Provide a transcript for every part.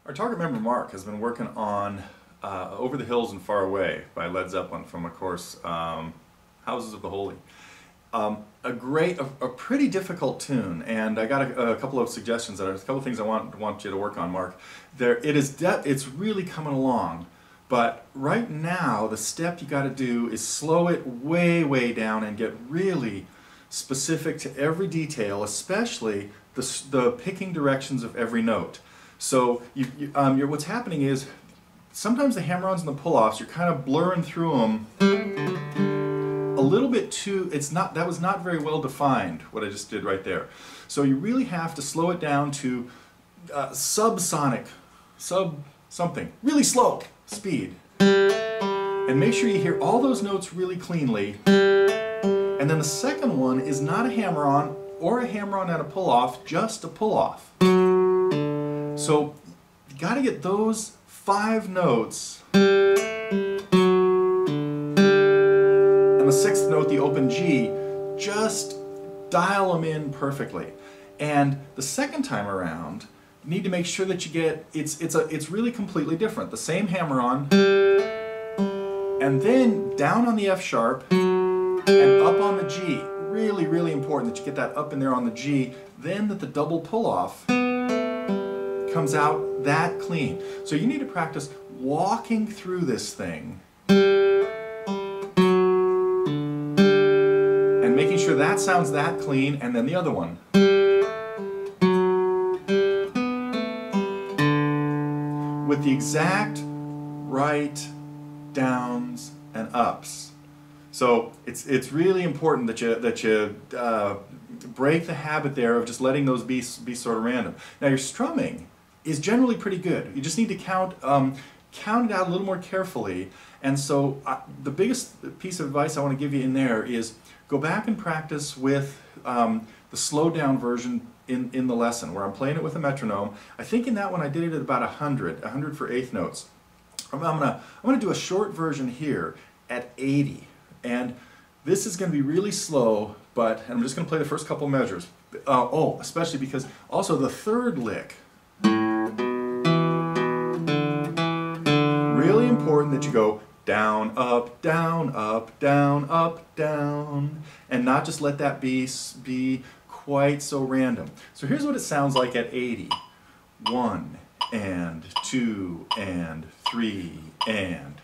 Our target member Mark has been working on Over the Hills and Far Away by Led Zeppelin from, of course, Houses of the Holy. A pretty difficult tune, and I got a couple of suggestions. There's a couple of things I want you to work on, Mark. It's really coming along, but right now the step you got to do is slow it way down and get really specific to every detail, especially the picking directions of every note. So what's happening is sometimes the hammer-ons and the pull-offs, you're kind of blurring through them a little bit too. That was not very well defined, what I just did right there. So you really have to slow it down to subsonic, something really slow speed, and make sure you hear all those notes really cleanly. And then the second one is not a hammer-on or a hammer-on and a pull-off, just a pull-off. So you got to get those 5 notes, and the 6th note, the open G, just dial them in perfectly. And the second time around, you need to make sure that you get it's really completely different. The same hammer-on, and then down on the F sharp and up on the G. Really important that you get that up in there on the G. Then that the double pull-off comes out that clean. So you need to practice walking through this thing and making sure that sounds that clean, and then the other one. With the exact right downs and ups. So it's really important that you break the habit there of just letting those be sort of random. Now your strumming is generally pretty good. You just need to count it out a little more carefully. And so the biggest piece of advice I want to give you in there is go back and practice with the slowed down version in the lesson, where I'm playing it with a metronome. I think in that one I did it at about 100 for 8th notes. I'm gonna do a short version here at 80. And this is going to be really slow, but I'm just going to play the first couple measures. Especially because also the 3rd lick, really important that you go down, up, down, up, down, up, down, and not just let that be quite so random. So here's what it sounds like at 80. 1 and 2 and 3 and.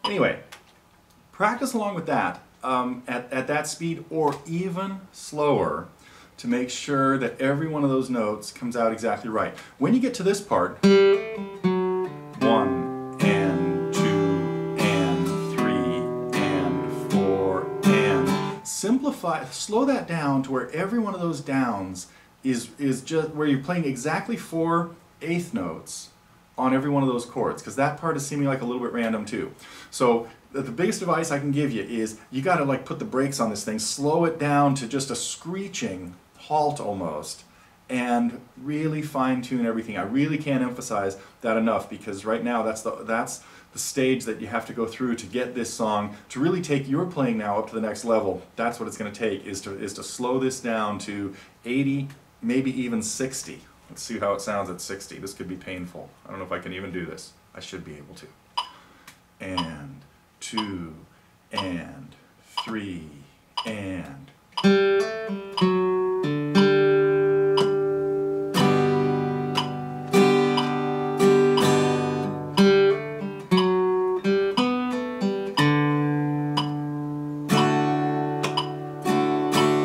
Anyway, practice along with that at that speed or even slower to make sure that every one of those notes comes out exactly right. When you get to this part, 1 and 2 and 3 and 4 and slow that down to where every one of those downs is just where you're playing exactly 4 8th notes on every one of those chords, because that part is seeming like a little bit random too. So the biggest advice I can give you is you got to like put the brakes on this thing, slow it down to just a screeching halt almost, and really fine-tune everything. I really can't emphasize that enough, because right now that's the stage that you have to go through to get this song to really take your playing now up to the next level. That's what it's going to take, is to slow this down to 80, maybe even 60. Let's see how it sounds at 60. This could be painful. I don't know if I can even do this. I should be able to. And 2 and 3 and.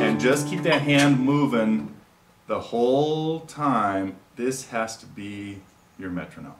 And just keep that hand moving the whole time. This has to be your metronome.